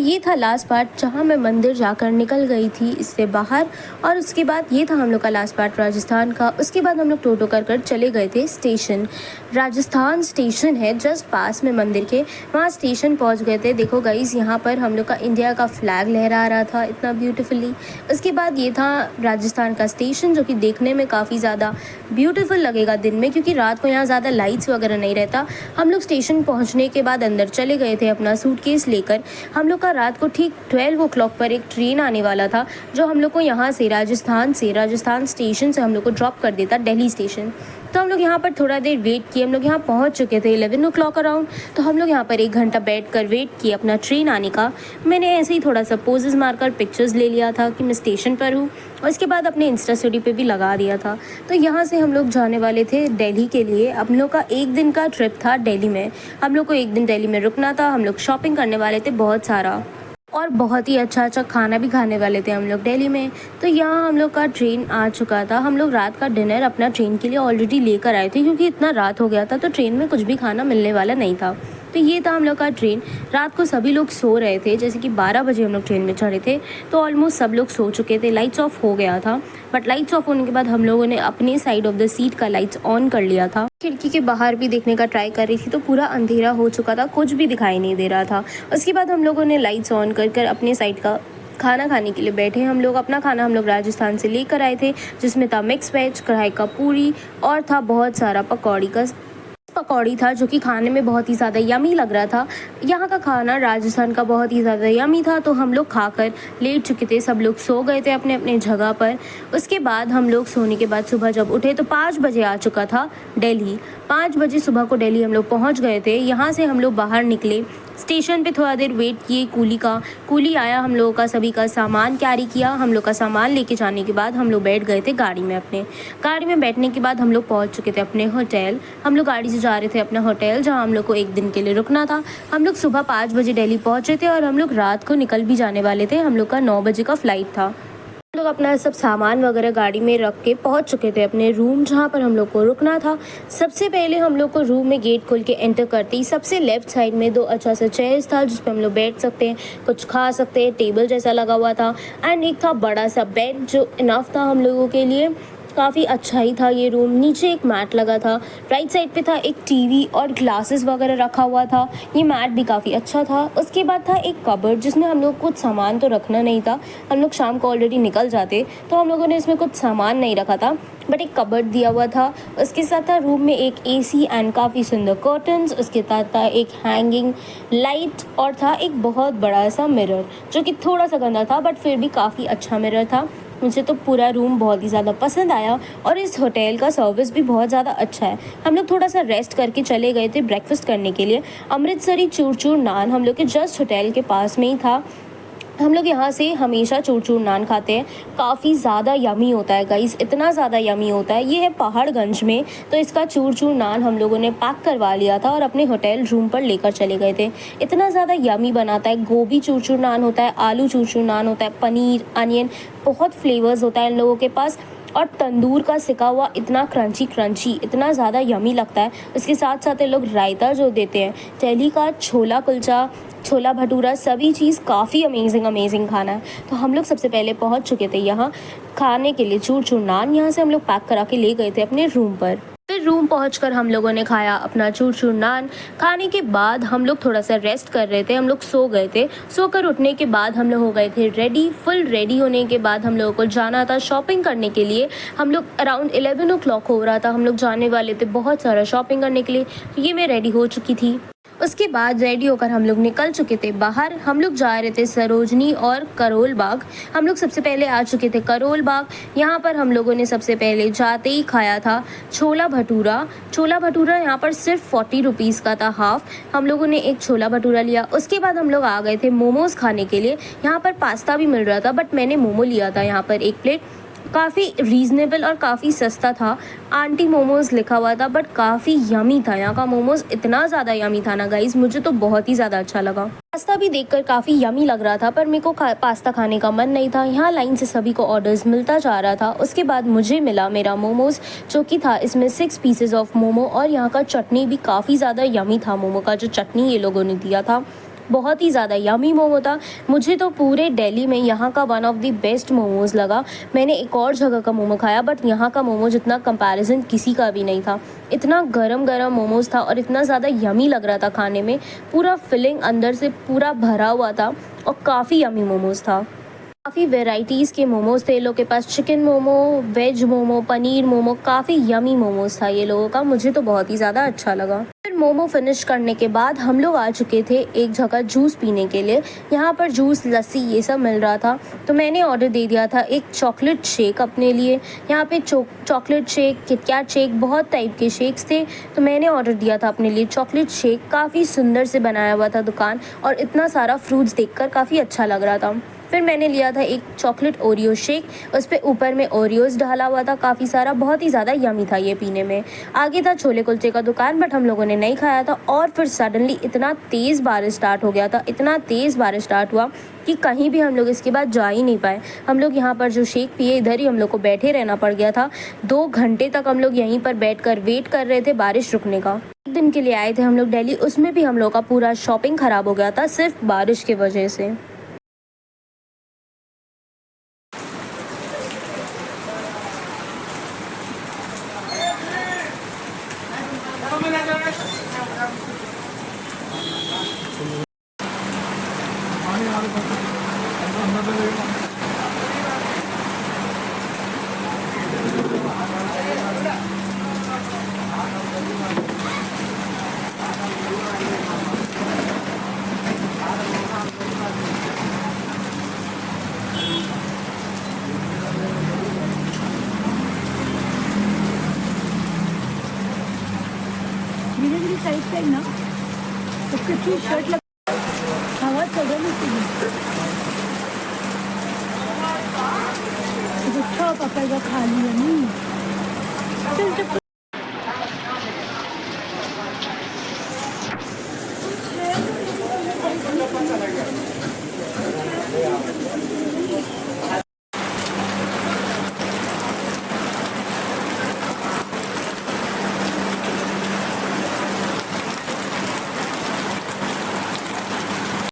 ये था last part जहाँ मैं मंदिर जाकर निकल गई थी इससे बाहर। और उसके बाद ये था हम लोग का लास्ट पार्ट राजस्थान का। उसके बाद हम लोग टोटो कर चले गए थे स्टेशन। राजस्थान स्टेशन है जस्ट पास में मंदिर के, वहाँ स्टेशन पहुँच गए थे। देखो गाइस, यहाँ पर हम लोग का इंडिया का फ्लैग लहरा रहा था इतना ब्यूटीफुली। उसके बाद ये था राजस्थान का स्टेशन, जो कि देखने में काफ़ी ज़्यादा ब्यूटीफुल लगेगा दिन में, क्योंकि रात को यहाँ ज़्यादा लाइट्स वगैरह नहीं रहता। हम लोग स्टेशन पहुँचने के बाद अंदर चले गए थे अपना सूटकेस लेकर। हम लोग का रात को ठीक 12 o'clock पर एक ट्रेन आने वाला था, जो हम लोग को यहाँ से राजस्थान स्टेशन से हम लोग को ड्रॉप कर देता दिल्ली स्टेशन। तो हम लोग यहाँ पर थोड़ा देर वेट किए। हम लोग यहाँ पहुँच चुके थे 11 o'clock अराउंड। तो हम लोग यहाँ पर 1 घंटा बैठ कर वेट किए अपना ट्रेन आने का। मैंने ऐसे ही थोड़ा सा पोजेस मारकर पिक्चर्स ले लिया था कि मैं स्टेशन पर हूँ, और इसके बाद अपने इंस्टा स्टोरी पे भी लगा दिया था। तो यहाँ से हम लोग जाने वाले थे दिल्ली के लिए। हम लोग का 1 दिन का ट्रिप था दिल्ली में। हम लोग को 1 दिन दिल्ली में रुकना था। हम लोग शॉपिंग करने वाले थे बहुत सारा, और बहुत ही अच्छा खाना भी खाने वाले थे हम लोग दिल्ली में। तो यहाँ हम लोग का ट्रेन आ चुका था। हम लोग रात का डिनर अपना ट्रेन के लिए ऑलरेडी लेकर आए थे, क्योंकि इतना रात हो गया था तो ट्रेन में कुछ भी खाना मिलने वाला नहीं था। तो ये था हम लोग का ट्रेन। रात को सभी लोग सो रहे थे, जैसे कि 12 बजे हम लोग ट्रेन में चढ़े थे, तो ऑलमोस्ट सब लोग सो चुके थे। लाइट्स ऑफ हो गया था, बट लाइट्स ऑफ होने के बाद हम लोगों ने अपने साइड ऑफ द सीट का लाइट्स ऑन कर लिया था। खिड़की के बाहर भी देखने का ट्राई कर रही थी, तो पूरा अंधेरा हो चुका था, कुछ भी दिखाई नहीं दे रहा था। उसके बाद हम लोगों ने लाइट्स ऑन कर अपने साइड का खाना खाने के लिए बैठे। हम लोग अपना खाना हम लोग राजस्थान से लेकर आए थे, जिसमें था मिक्स वेज, कढ़ाई का पूरी, और था बहुत सारा पकौड़ी था, जो कि खाने में बहुत ही ज़्यादा यमी लग रहा था। यहाँ का खाना राजस्थान का बहुत ही ज़्यादा यमी था। तो हम लोग खाकर लेट चुके थे, सब लोग सो गए थे अपने अपने जगह पर। उसके बाद हम लोग सोने के बाद सुबह जब उठे तो 5 बजे आ चुका था दिल्ली। 5 बजे सुबह को दिल्ली हम लोग पहुँच गए थे। यहाँ से हम लोग बाहर निकले, स्टेशन पे थोड़ा देर वेट किए। कूली आया, हम लोगों का सभी का सामान कैरी किया। हम लोग का सामान लेके जाने के बाद हम लोग बैठ गए थे गाड़ी में। अपने गाड़ी में बैठने के बाद हम लोग पहुंच चुके थे अपने होटल। हम लोग गाड़ी से जा रहे थे अपना होटल, जहां हम लोग को 1 दिन के लिए रुकना था। हम लोग सुबह 5 बजे दिल्ली पहुंचे थे, और हम लोग रात को निकल भी जाने वाले थे। हम लोग का 9 बजे का फ्लाइट था। हम लोग अपना सब सामान वगैरह गाड़ी में रख के पहुंच चुके थे अपने रूम, जहां पर हम लोग को रुकना था। सबसे पहले हम लोग को रूम में गेट खोल के एंटर करते ही सबसे लेफ्ट साइड में 2 अच्छा सा चेयर्स था, जिस पे हम लोग बैठ सकते हैं, कुछ खा सकते हैं। टेबल जैसा लगा हुआ था, एंड एक था बड़ा सा बेड, जो इनफ था हम लोगों के लिए। काफ़ी अच्छा ही था ये रूम। नीचे एक मैट लगा था, राइट साइड पे था एक टीवी और ग्लासेस वगैरह रखा हुआ था। ये मैट भी काफ़ी अच्छा था। उसके बाद था एक कबर्ड, जिसमें हम लोग कुछ सामान तो रखना नहीं था। हम लोग शाम को ऑलरेडी निकल जाते, तो हम लोगों ने इसमें कुछ सामान नहीं रखा था, बट एक कबर्ड दिया हुआ था। उसके साथ था रूम में एक AC एंड काफ़ी सुंदर कर्टन्स। उसके साथ था एक हैंगिंग लाइट, और था एक बहुत बड़ा सा मिरर, जो कि थोड़ा सा गंदा था, बट फिर भी काफ़ी अच्छा मिरर था। मुझे तो पूरा रूम बहुत ही ज़्यादा पसंद आया, और इस होटल का सर्विस भी बहुत ज़्यादा अच्छा है। हम लोग थोड़ा सा रेस्ट करके चले गए थे ब्रेकफास्ट करने के लिए। अमृतसरी चूर नान हम लोग के जस्ट होटल के पास में ही था। हम लोग यहाँ से हमेशा चूर नान खाते हैं। काफ़ी ज़्यादा यमी होता है गाइस, इतना ज़्यादा यमी होता है। ये है पहाड़गंज में, तो इसका चूर नान हम लोगों ने पैक करवा लिया था और अपने होटल रूम पर लेकर चले गए थे। इतना ज़्यादा यमी बनाता है। गोभी चूर नान होता है, आलू चूर नान होता है, पनीर, अनियन, बहुत फ्लेवर्स होता है इन लोगों के पास। और तंदूर का सिका हुआ इतना क्रंची इतना ज़्यादा यमी लगता है। उसके साथ साथ ये लोग रायता जो देते हैं, दिल्ली का छोला कुलचा, छोला भटूरा, सभी चीज़ काफ़ी अमेजिंग खाना है। तो हम लोग सबसे पहले पहुंच चुके थे यहाँ खाने के लिए चूर नान। यहाँ से हम लोग पैक करा के ले गए थे अपने रूम पर। फिर रूम पहुंचकर हम लोगों ने खाया अपना चूर नान। खाने के बाद हम लोग थोड़ा सा रेस्ट कर रहे थे, हम लोग सो गए थे। सोकर उठने के बाद हम लोग हो गए थे रेडी। फुल रेडी होने के बाद हम लोगों को जाना था शॉपिंग करने के लिए। हम लोग अराउंड 11 o'clock हो रहा था, हम लोग जाने वाले थे बहुत सारा शॉपिंग करने के लिए। तो ये मैं रेडी हो चुकी थी। उसके बाद रेडी होकर हम लोग निकल चुके थे बाहर। हम लोग जा रहे थे सरोजनी और करोल बाग। हम लोग सबसे पहले आ चुके थे करोल बाग। यहाँ पर हम लोगों ने सबसे पहले जाते ही खाया था छोला भटूरा। यहाँ पर सिर्फ 40 रुपीज़ का था हाफ। हम लोगों ने एक छोला भटूरा लिया। उसके बाद हम लोग आ गए थे मोमोज़ खाने के लिए। यहाँ पर पास्ता भी मिल रहा था, बट मैंने मोमो लिया था यहाँ पर 1 प्लेट। काफ़ी रीज़नेबल और काफ़ी सस्ता था। आंटी मोमोज़ लिखा हुआ था, बट काफ़ी यमी था। यहाँ का मोमोज़ इतना ज़्यादा यमी था ना गाइज़, मुझे तो बहुत ही ज़्यादा अच्छा लगा। पास्ता भी देखकर काफ़ी यमी लग रहा था, पर मेरे को पास्ता खाने का मन नहीं था। यहाँ लाइन से सभी को ऑर्डर्स मिलता जा रहा था। उसके बाद मुझे मिला मेरा मोमोज़, जो कि था इसमें 6 पीसेज ऑफ मोमो, और यहाँ का चटनी भी काफ़ी ज़्यादा यमी था। मोमो का जो चटनी ये लोगों ने दिया था बहुत ही ज़्यादा यमी मोमो था। मुझे तो पूरे दिल्ली में यहाँ का one of the best momos लगा। मैंने एक और जगह का मोमो खाया बट यहाँ का मोमो जितना कंपैरिजन किसी का भी नहीं था। इतना गरम गरम मोमोज़ था और इतना ज़्यादा यमी लग रहा था खाने में, पूरा फिलिंग अंदर से पूरा भरा हुआ था और काफ़ी यमी मोमोज़ था। काफ़ी वेराइटीज़ के मोमोज़ थे ये लोग के पास, चिकन मोमो, वेज मोमो, पनीर मोमो, काफ़ी यमी मोमोज़ था ये लोगों का। मुझे तो बहुत ही ज़्यादा अच्छा लगा। फिर मोमो फिनिश करने के बाद हम लोग आ चुके थे एक जगह जूस पीने के लिए। यहाँ पर जूस, लस्सी ये सब मिल रहा था, तो मैंने ऑर्डर दे दिया था एक चॉकलेट शेक अपने लिए। यहाँ पे चॉकलेट शेक, किटकैट शेक, बहुत टाइप के शेक्स थे, तो मैंने ऑर्डर दिया था अपने लिए चॉकलेट शेक। काफ़ी सुंदर से बनाया हुआ था दुकान और इतना सारा फ्रूट्स देखकर काफ़ी अच्छा लग रहा था। फिर मैंने लिया था एक चॉकलेट ओरियो शेक, उस पर ऊपर में ओरियोज़ डाला हुआ था काफ़ी सारा, बहुत ही ज़्यादा यमी था ये पीने में। आगे था छोले कुलचे का दुकान बट हम लोगों ने नहीं खाया था। और फिर सडनली इतना तेज़ बारिश स्टार्ट हो गया था, इतना तेज़ बारिश स्टार्ट हुआ कि कहीं भी हम लोग इसके बाद जा ही नहीं पाए। हम लोग यहाँ पर जो शेक पिए इधर ही हम लोग को बैठे रहना पड़ गया था। 2 घंटे तक हम लोग यहीं पर बैठकर वेट कर रहे थे बारिश रुकने का। एक दिन के लिए आए थे हम लोग दिल्ली, उसमें भी हम लोग का पूरा शॉपिंग ख़राब हो गया था सिर्फ बारिश की वजह से। धीरे धीरे साइड साइड ना उसकी शर्ट लग हवा चल रही थी। अच्छा पकड़ खा लिया नहीं चल